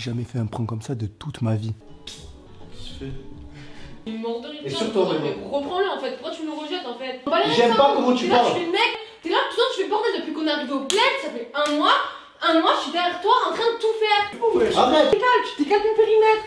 J'ai jamais fait un prank comme ça de toute ma vie. Qu'est-ce que tu fais? Il me mord de rire. Et sur toi, mais reprends-le en fait. Pourquoi tu me rejettes en fait? J'aime pas comment tu parles. Là, tu fais le mec. T'es là, tout le temps, tu fais bordel depuis qu'on est arrivé au plaid. Ça fait un mois, je suis derrière toi en train de tout faire. Oh, ouais, arrête. Tu décales ton périmètre.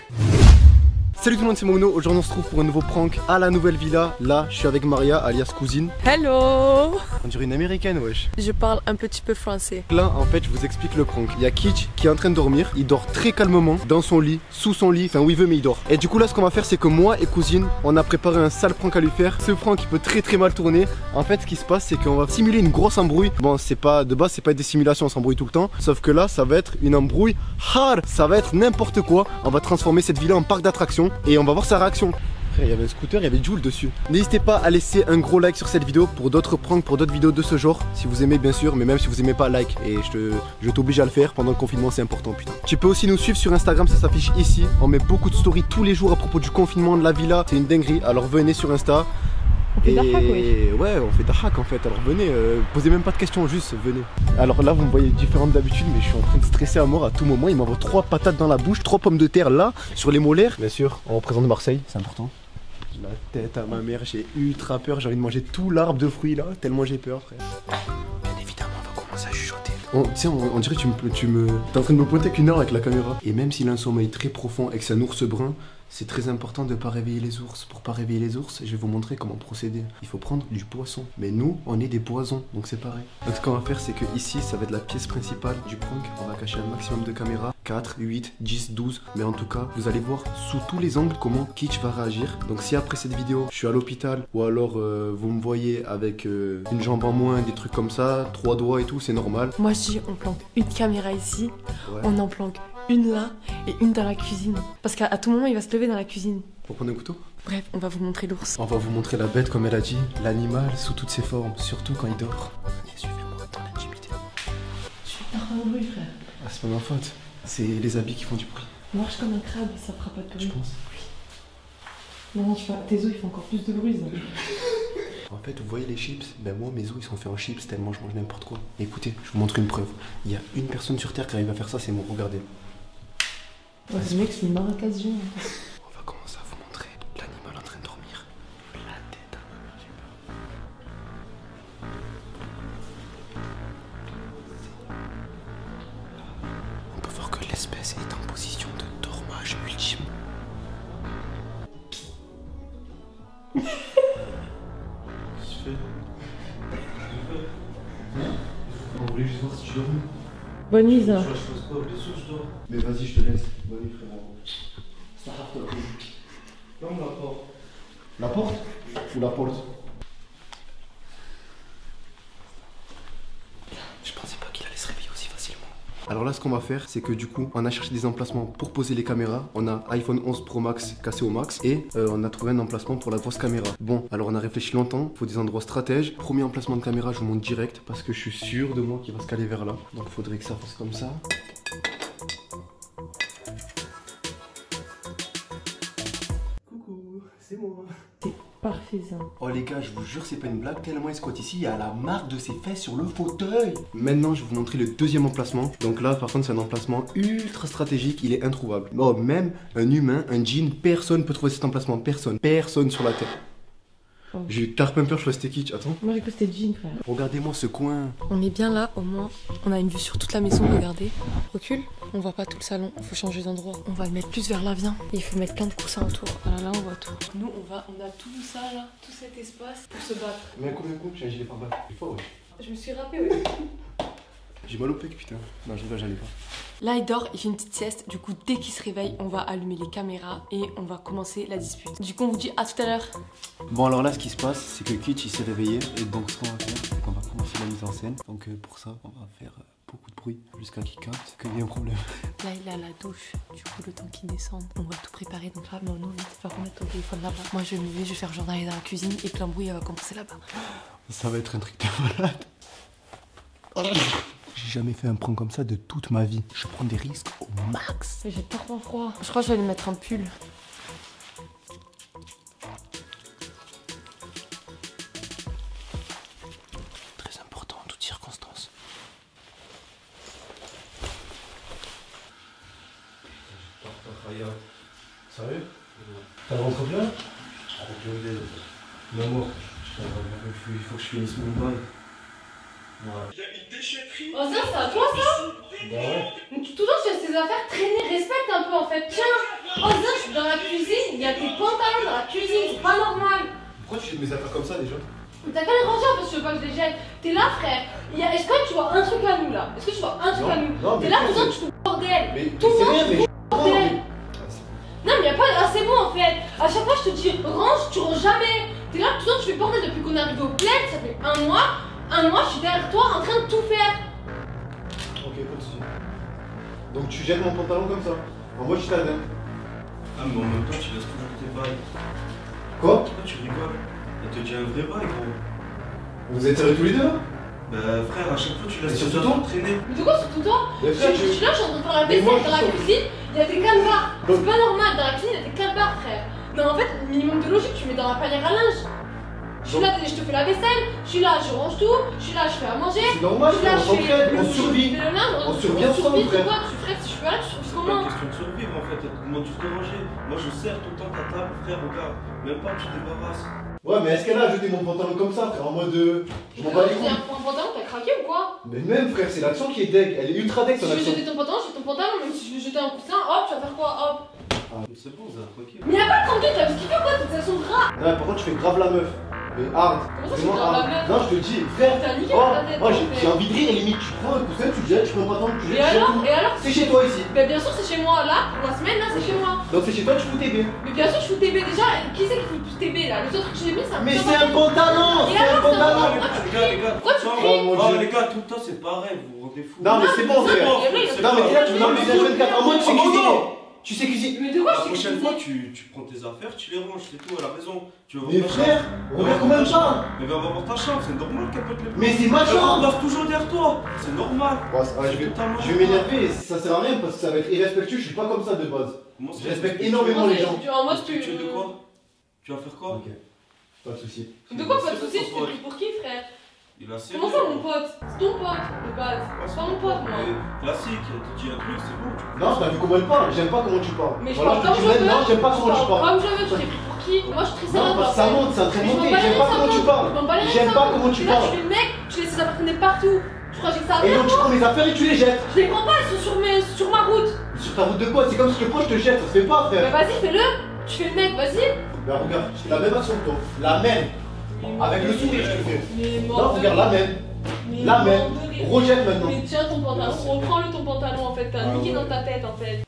Salut tout le monde, c'est Mono. Aujourd'hui on se trouve pour un nouveau prank à la nouvelle villa. Là je suis avec Maria alias cousine. Hello. On dirait une américaine wesh. Je parle un petit peu français. Là en fait je vous explique le prank. Il y a Kitch qui est en train de dormir. Il dort très calmement dans son lit, sous son lit, enfin où il veut mais il dort. Et du coup là ce qu'on va faire c'est que moi et cousine on a préparé un sale prank à lui faire. Ce prank il peut très mal tourner. En fait ce qui se passe c'est qu'on va simuler une grosse embrouille. Bon c'est pas de base, c'est pas des simulations, on s'embrouille tout le temps. Sauf que là ça va être une embrouille hard. Ça va être n'importe quoi. On va transformer cette villa en parc d'attractions et on va voir sa réaction. Il y avait un scooter, il y avait Jules dessus. N'hésitez pas à laisser un gros like sur cette vidéo pour d'autres pranks, pour d'autres vidéos de ce genre. Si vous aimez bien sûr, mais même si vous aimez pas, like. Et je t'oblige à le faire pendant le confinement, c'est important putain. Tu peux aussi nous suivre sur Instagram, ça s'affiche ici. On met beaucoup de stories tous les jours à propos du confinement, de la villa. C'est une dinguerie, alors venez sur Insta. On fait d'arhack, oui. Ouais, on fait d'arhack en fait, alors venez, posez même pas de questions, juste venez. Alors là vous me voyez différente d'habitude, mais je suis en train de stresser à mort à tout moment. Il m'envoie 3 patates dans la bouche, 3 pommes de terre là, sur les molaires. Bien sûr, on représente Marseille, c'est important. La tête à ma mère, j'ai ultra peur, j'ai envie de manger tout l'arbre de fruits là, tellement j'ai peur frère. Bien évidemment on va commencer à chuchoter. Tiens, on dirait que t'es en train de me pointer avec une heure avec la caméra. Et même s'il a un sommeil très profond et que c'est un ours brun, c'est très important de ne pas réveiller les ours. Pour pas réveiller les ours, je vais vous montrer comment procéder. Il faut prendre du poisson. Mais nous, on est des poisons, donc c'est pareil. Donc ce qu'on va faire, c'est que ici, ça va être la pièce principale du prank. On va cacher un maximum de caméras. 4, 8, 10, 12. Mais en tout cas, vous allez voir sous tous les angles comment Kitch va réagir. Donc si après cette vidéo, je suis à l'hôpital ou alors vous me voyez avec une jambe en moins, des trucs comme ça, 3 doigts et tout, c'est normal. Moi je dis on planque une caméra ici, Ouais. on en planque une là et une dans la cuisine. Parce qu'à tout moment il va se lever dans la cuisine. Pour prendre un couteau. Bref, on va vous montrer l'ours. On va vous montrer la bête comme elle a dit, l'animal sous toutes ses formes, surtout quand il dort. Venez, suivez-moi dans l'intimité. Je suis pas un bruit frère. Ah, c'est pas ma faute. C'est les habits qui font du bruit. Marche comme un crabe, ça fera pas de Tu bruit. penses? Non, tes os ils font encore plus de bruit. Ça. En fait, vous voyez les chips? Ben moi, mes os ils sont faits en chips tellement je mange n'importe quoi. Écoutez, je vous montre une preuve. Il y a une personne sur terre qui arrive à faire ça, c'est moi. Regardez. Ouais, ce mec c'est une maracas géant. On va commencer à vous montrer l'animal en train de dormir. La tête à ma mère, j'ai peur. On peut voir que l'espèce est en position de dormage ultime. Qu'est-ce que tu fais? On voulait juste voir si tu dormais. Bonne nuit ça. Je pose pas, bien sûr je dors. Mais vas-y, je te laisse. Bonne nuit, frérot. Ça rafle la vie. Ferme la porte. La porte? Ou la porte? Je pensais pas qu'il allait se réveiller aussi facilement. Alors là, ce qu'on va faire, c'est que du coup, on a cherché des emplacements pour poser les caméras. On a iPhone 11 Pro Max cassé au max et on a trouvé un emplacement pour la grosse caméra. Bon, alors on a réfléchi longtemps. Il faut des endroits stratèges. Premier emplacement de caméra, je vous montre direct parce que je suis sûr de moi qu'il va se caler vers là. Donc il faudrait que ça fasse comme ça. Coucou, c'est moi. Parfait ça. Oh les gars, je vous jure c'est pas une blague, tellement il squatte ici, il y a la marque de ses fesses sur le fauteuil. Maintenant je vais vous montrer le deuxième emplacement. Donc là par contre c'est un emplacement ultra stratégique, il est introuvable. Oh, même un humain, un djinn, personne peut trouver cet emplacement, personne sur la terre. Oh. J'ai eu carpin peur, je crois que c'était Kitch, attends. Moi j'ai cru que c'était jean frère. Regardez-moi ce coin. On est bien là, au moins on a une vue sur toute la maison, regardez. Recule, on voit pas tout le salon, faut changer d'endroit. On va le mettre plus vers l'avant. Il faut mettre plein de coussins autour. Voilà, là on voit tout. Nous on a tout ça là, tout cet espace pour se battre. Mais combien de coups j'ai un gilet pare-balles? Il faut, ouais. Je me suis râpé ouais. J'ai mal au pec putain. Non, j'allais pas. Là il dort, il fait une petite sieste, du coup dès qu'il se réveille on va allumer les caméras et on va commencer la dispute. Du coup on vous dit à tout à l'heure. Bon alors là ce qui se passe c'est que Kitch il s'est réveillé et donc ce qu'on va faire c'est qu'on va commencer la mise en scène. Donc pour ça on va faire beaucoup de bruit jusqu'à qu'il capte qu'il y a un problème. Là il est à la douche, du coup le temps qu'il descende on va tout préparer. Donc là non, vite, va remettre ton téléphone là-bas. Moi je vais me lever, je vais faire genre d'aller dans la cuisine et puis l'embrouille va commencer là-bas. Ça va être un truc de malade. J'ai jamais fait un prank comme ça de toute ma vie. Je prends des risques au max. J'ai tellement froid. Je crois que je vais lui mettre un pull. Très important en toutes circonstances. Sérieux? Ça rentre bien? L'amour, il faut que je finisse mon bail. Oh, ça, c'est à toi, ça? Bah ouais. Donc, tout le temps, tu laisses tes affaires traîner. Respecte un peu, en fait. Tiens. Oh, ça, je suis dans la cuisine. Il y a tes pantalons dans la cuisine. C'est pas normal. Pourquoi tu fais mes affaires comme ça déjà? T'as qu'à les ranger, en fait, si tu veux pas que je les jette. T'es là, frère. Est-ce que tu vois un truc à nous, là? Est-ce que tu vois un truc à nous? Non, T'es là, tout le temps, tu fous le bordel. Mais Tout le c'est monde, rien, mais bordel. Non, mais y'a pas. Ah, c'est bon, en fait. À chaque fois, je te dis range, tu ranges jamais. T'es là, tout le temps, tu fais bordel depuis qu'on est arrivé au plaid. Ça fait un mois. Un mois, je suis derrière toi en train de tout faire. Ok, pas de soucis. Donc tu jettes mon pantalon comme ça. En mode je t'adore. Ah, mais en même temps, tu laisses toujours tes bails. Quoi? Pourquoi tu rigoles? Elle te dit un vrai bail, gros. Vous êtes sérieux tous les deux là? Bah, frère, à chaque fois, tu laisses Mais tes surtout affaires toi. traîner. Mais de quoi, surtout toi? Mais frère, Je suis là, je suis en train de faire la Mais moi, vaisselle dans la je cuisine. Il y a des calbars. Donc- C'est pas normal, dans la cuisine, il y a des calbars, frère. Non, en fait, minimum de logique, tu mets dans la panière à linge. Je suis là, je te fais la vaisselle, je suis là, je range tout, je suis là, je fais à manger. c'est normal, Je suis là, on je fais s'entraide, le- on je survit. fais le linge, On survit ensemble, tu frère. vois, frère, si je suis pas là, tu survis C'est pas comment? une question de survivre en fait, elle te demande juste de ranger. Moi je sers tout le temps ta table, frère, regarde. Même pas, tu te débarrasses. Ouais, mais est-ce qu'elle a jeté mon pantalon comme ça, frère? En mode je m'en bats les couilles. Un pantalon, t'as craqué ou quoi? Mais même frère, c'est l'action qui est deg. Elle est ultra deg Si son je veux action. jeter ton pantalon, je jette ton pantalon, même si je veux jeter un coussin, hop, tu vas faire quoi? Hop. C'est bon, ça, tranquille. Mais y'a pas de tranquille, t'as vu ce qu'il fait quoi? Tes actions de rat. Ouais, par contre, tu fais grave la meuf. Mais hard. Comment ça, tu Vraiment fais grave la hard. meuf? Non, je te le dis, frère. T'as niqué Oh, dans ta tête. moi en j'ai fait. envie de rire, limite. Tu prends un coussin, tu le jettes, tu prends un pantalon, tu le Et jettes. alors? Et alors? C'est chez toi ici. Bah bien sûr c'est chez moi, là, pour la semaine, là c'est chez moi. Donc c'est chez toi, tu fous tes baies. Mais bien sûr je fous TB déjà, qui c'est qui fout plus TB là? Le seul truc que j'ai mis c'est un Mais putain c'est un de- pantalon. Et C'est un alors, c'est un pantalon. pantalon. Les gars, Pourquoi tu tout le cries? temps- Oh, mon Oh, Dieu. les gars, tout le temps c'est pareil, vous vous rendez fou. Non, mais c'est bon, mais frère. ça, mais oui, C'est Non, mais pas- t'es là, tu me Non, donnes mais des écoute, 24 en mode tu sais oh, cuisiner. non. Tu sais cuisiner. Mais de quoi La je prochaine suis fois, cuisiner tu prends tes affaires, tu les ranges, c'est tout à la maison. Tu vas Mais voir ta frère, chambre. regarde combien de temps. Mais va voir ta chambre, c'est normal qu'elle peut te les Mais c'est ma Elle chambre. passe toujours derrière toi, c'est normal. Bon, je vais m'énerver, ça sert à rien parce que ça va être irrespectueux, je suis pas comme ça de base. Comment ça, Je respecte tu- énormément les gens. En mode Tu es de quoi? Tu vas faire quoi? Ok, pas de soucis. De quoi pas de C'est soucis, ton tu t'es pote. pris pour qui frère? Il a serré. Comment ça mon pote? C'est ton pote de base. C'est pas mon pote moi. Classique, elle te dit un truc, c'est bon. Non, t'as vu comment elle parle, j'aime pas comment tu parles. Mais je Voilà, parle comme te je dis veux. même, non, j'aime pas comment tu Je parle parles. comme je veux, tu t'es pris pour qui? Moi je suis très Non, sérieuse. parce que ça monte, c'est en train de monter, j'aime pas comment tu Je parles. m'en bats les reins, J'aime ça pas monte. comment tu Là, parles. tu fais le mec, tu laisses tes affaires traîner partout. Tu crois que j'ai que ça à Et faire? donc tu prends mes affaires et tu les jettes. Je les prends pas, elles sont sur ma route. Sur ta route de quoi? C'est comme si je te prends, je te jette, ça se fait pas, Bah frère. vas-y, fais-le. Tu fais le mec, vas-y. Bah regarde, je fais la même action que toi. La même. Avec le sourire, je te fais. Mais Non, regarde, la même. La même. Rejette maintenant. Mais tiens ton pantalon, reprends-le ton pantalon en fait, t'as Ah niqué ouais. dans ta tête en fait.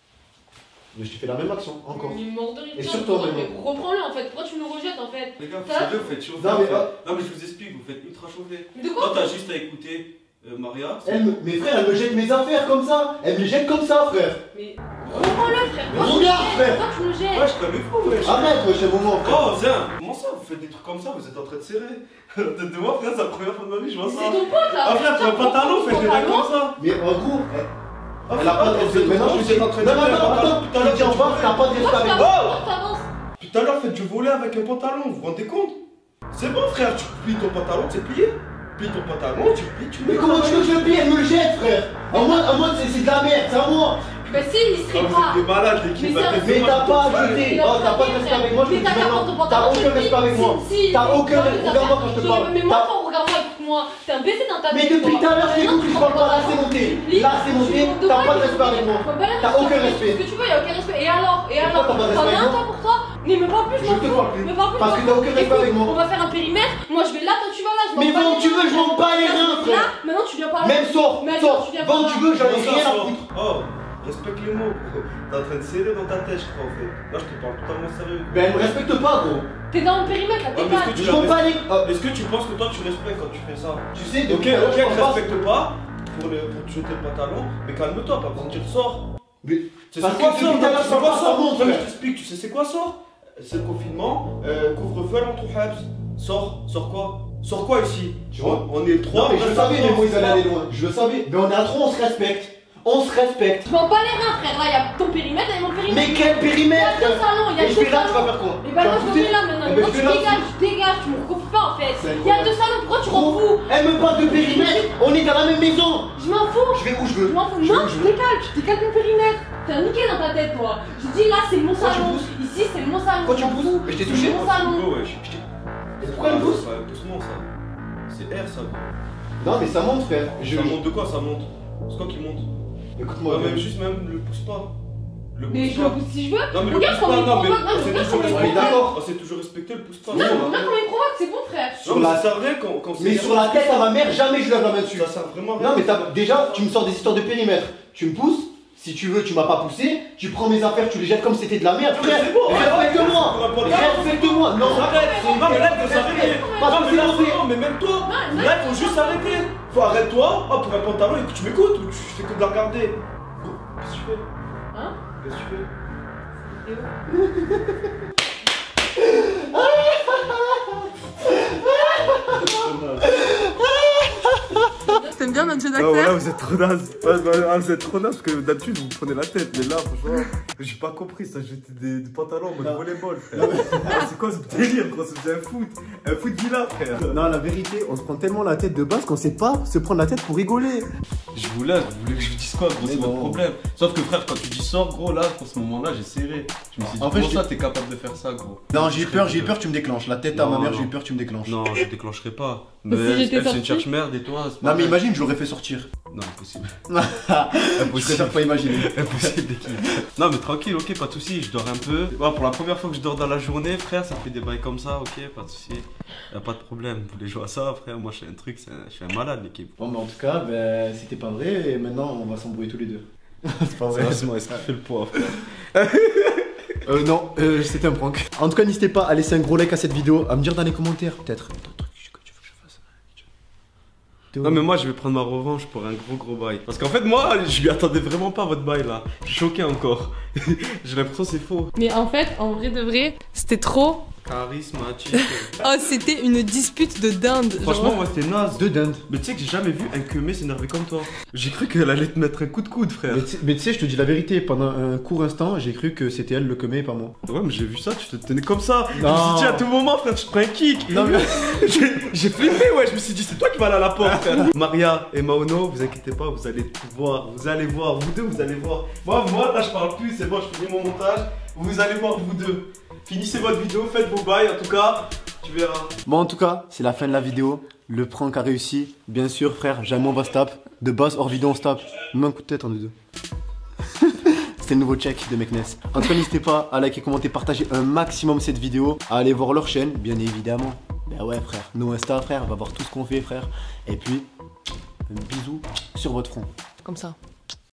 Mais je te fais la même action, encore. Mais mort de rire. Et Tiens, sur toi, mais maintenant. reprends-le en fait, pourquoi tu me le rejettes en fait? Les gars, Ça- vous faites chauffer. Non, mais, Non, mais je vous explique, vous faites ultra chauffer. Mais de Toi, quoi? t'as juste à écouter Maria. Mes frères, elle me jette mes affaires comme ça. Elle me les jette comme ça, frère. Mais reprends-le frère. Mais Pourquoi tu me regarde, jettes? frère. Pourquoi tu me jettes? Ouais, je calme-vous, wesh. Arrête, wesh, un moment, frère. Oh, Zin, comment ça, vous faites des trucs comme ça, vous êtes en train de serrer? La tête de moi, frère, c'est la première fois de ma vie, je vois C'est ça. ton pote là. Ah, frère, pour un pantalon, faites des mecs comme ça. Mais en gros, Ah, elle a pas de respect. Maintenant, je suis en train de. Non, attends, tout à l'heure, tu dis en bas, t'as pas de respect avec moi. Pourquoi t'avances? Tout à l'heure, faites du volet avec un pantalon, vous vous rendez compte? C'est bon, frère, tu plies ton pantalon, c'est plié. Plie ton pantalon, tu plies, tu le Mais mets. comment tu veux que je le plie? Elle me le jette, frère. En mode, c'est de la merde, c'est à moi. Bah si, il Ah, serait vous pas. êtes des malades, l'équipe. Mais ça- Mais t'as pas ajouté. Oh, t'as pas de respect avec moi, je te Mais dis t'as qu'à prendre ton maintenant. pantalon, T'as tu aucun le respect avec plies. moi. Si, T'as aucun non, respect. Regarde-moi quand je te parle. Mais moi, quand regarde-moi, écoute-moi, t'es un BC dans ta tête. Mais depuis tout à l'heure, je t'écoute, je parle pas. Là, c'est monté. Là, c'est monté. T'as pas de respect avec moi. T'as aucun respect. Ce que tu veux, y'a aucun respect. Et alors? Et alors? Pourquoi t'as pas de T'en respect as avec un temps pour toi? Mais pas plus, Je te parle plus. Mais pas plus. Parce que t'as aucun respect Écoute, avec moi. On va faire un périmètre. Moi, je vais là, toi, tu vas là. Je m'en Mais bats vends les où tu veux, je m'en bats les reins, Là, frère. maintenant, tu viens pas là. Même sors, Mais attends, sors. tu viens Vends où pas tu là. veux, j'en ai Comment ça, rien à sort foutre. Oh, respecte les mots. T'es en train de serrer dans ta tête, je crois, en fait. Là, je te parle totalement sérieux. Ben, elle me respecte pas, gros. T'es dans le périmètre là, t'es Ouais, mais pas. est-ce que Je m'en bats les. Est-ce que tu penses que toi, tu respectes quand tu fais ça? Tu sais, Ok, depuis tout à l'heure, ok, je elle pense pas- respecte pas pour te jeter le pantalon, mais calme-toi, pas besoin de dire sors. Mais C'est parce quoi que sort? depuis tout à l'heure, C'est quoi ça sort? monte, Non, mais frère. je t'explique, tu sais c'est quoi sort? C'est le confinement, couvre-feu, on trouve Habs. Sors quoi? Sors quoi ici? Tu vois? On est trois, Non, mais je le reste à savais, trois, mais moi, ils c'est allaient ça. aller loin. Je le savais. Mais on est à 3, on se respecte. On se respecte. Je m'en bats les reins, frère. Là, y'a ton périmètre et mon périmètre. périmètre. Mais quel Il y a périmètre? 2 salons, il y a Et je 2 vais là, tu vas salons. faire quoi? Et bah Tu vas moi je foutre me mets là maintenant. Eh ben, Moi je tu vais là. dégages, tu me recoupes pas en fait. C'est Il y a 2 salons, pourquoi tu m'en fous? Elle me parle de périmètre, on est dans la même maison. Je m'en fous. Je vais où je veux. Je m'en fous. Je vais Non, où je tu veux. décales ton périmètre. T'es un niqué dans ta tête, toi. Je dis là, c'est mon Pourquoi tu salon. pousses? Ici, c'est mon salon. Pourquoi tu je m'en pousses? fous. Mais je t'ai C'est touché. mon salon. Pourquoi elle me pousse? Pousse-moi ça. C'est R ça. Non, mais ça monte, frère. Ça monte de quoi ça monte? C'est quoi qui monte? Écoute-moi, Même juste même le pousse pas. Le Mais pousse je pas. le pousse si je veux. Non mais le Regarde pousse comment pas, il non mais provoque. Non, on s'est regarde toujours comment il respecté. respecté. D'accord. On s'est toujours respecté, le pousse pas. Non, regarde comment il provoque, c'est bon, frère. Non mais ça sert à rien quand c'est. Mais sur la tête à ma mère, jamais je lève la main dessus. Ça sert vraiment à rien. Non, mais déjà, tu me sors des histoires de périmètre. Tu me pousses. Si tu veux, tu m'as pas poussé. Tu prends mes affaires, tu les jettes comme si c'était de la merde. Frère, c'est bon, respecte-moi. Respecte-moi. Non, arrête. Non mais là il faut s'arrêter. Pas Non de mais là pousser. c'est bon, mais même toi. Non, Là il faut juste s'arrêter. Faut arrête-toi. Oh pour un pantalon et que tu m'écoutes ou tu fais que de la regarder. Go. Qu'est-ce que tu fais? Hein? Qu'est-ce que tu fais? T'aimes bien notre jeu Ah ouais, là d'acteur? vous êtes trop naze. Vous êtes trop naze parce que d'habitude vous me prenez la tête. Mais là, franchement, j'ai pas compris ça. J'étais des pantalons en mode volleyball, frère. C'est quoi ce délire, gros? C'est un foot villa, frère. Non, la vérité, on se prend tellement la tête de base qu'on sait pas se prendre la tête pour rigoler. Je vous laisse, vous voulez que je vous dise quoi, gros? Mais C'est votre non. problème. Sauf que, frère, quand tu dis sors, gros, là, pour ce moment-là, j'ai serré. Je me suis dit, En fait, comment je ça, t'es capable de faire ça, gros? Non, j'ai eu peur, tu me déclenches. La tête à Non, ma mère, non. j'ai eu peur, tu me déclenches. Non, je déclencherai pas. Si Mais j'étais elle, c'est sortie. une cherche-merde et toi, c'est Non, mais pareil. imagine, je l'aurais fait sortir. Non, impossible. Je préfère pas imaginer. Impossible d'équilibre. Non mais tranquille, ok, pas de soucis, je dors un peu. Ouais, pour la première fois que je dors dans la journée, frère, ça fait des bails comme ça, ok, pas de soucis. Y'a pas de problème, vous voulez jouer à ça, frère, moi je fais un truc, je suis un malade l'équipe. Bon, mais en tout cas, ben, c'était pas vrai et maintenant on va s'embrouiller tous les deux. C'est pas vrai. Sérieusement, est-ce qu'il fait le poids, frère? Non, c'était un prank. En tout cas, n'hésitez pas à laisser un gros like à cette vidéo, à me dire dans les commentaires, peut-être. D'autres trucs que tu veux que je fasse. Non mais moi je vais prendre ma revanche pour un gros bail. Parce qu'en fait moi je m'y attendais vraiment pas à votre bail là. Je suis choqué encore. J'ai l'impression que c'est faux. Mais en fait, en vrai de vrai, c'était trop. Charismatique. Oh, c'était une dispute de dinde. Franchement Genre, moi c'était naze. Deux dindes. Mais tu sais que j'ai jamais vu un queumé s'énerver comme toi. J'ai cru qu'elle allait te mettre un coup de coude frère. Mais tu sais, je te dis la vérité, pendant un court instant, j'ai cru que c'était elle le commet et pas moi. Ouais mais j'ai vu ça, tu te tenais comme ça. Non. Je me suis dit à tout moment frère tu te prends un kick. Non, mais. J'ai flippé ouais, je me suis dit c'est toi qui vas aller à la porte frère. Maria et Maono, vous inquiétez pas, vous allez tout voir, vous allez voir, vous deux vous allez voir. Moi là je parle plus, c'est bon, je finis mon montage. Vous allez voir vous deux. Finissez votre vidéo, faites vos bails en tout cas, tu verras. Bon, en tout cas, c'est la fin de la vidéo. Le prank a réussi. Bien sûr, frère, jamais on va se taper. De base, hors vidéo, on se tape. Même un coup de tête en deux. C'était le nouveau check de Mekness. En tout cas, n'hésitez pas à liker, commenter, partager un maximum cette vidéo. À aller voir leur chaîne, bien évidemment. Ben ouais, frère. Nos Insta, frère, va voir tout ce qu'on fait, frère. Et puis, un bisou sur votre front. comme ça.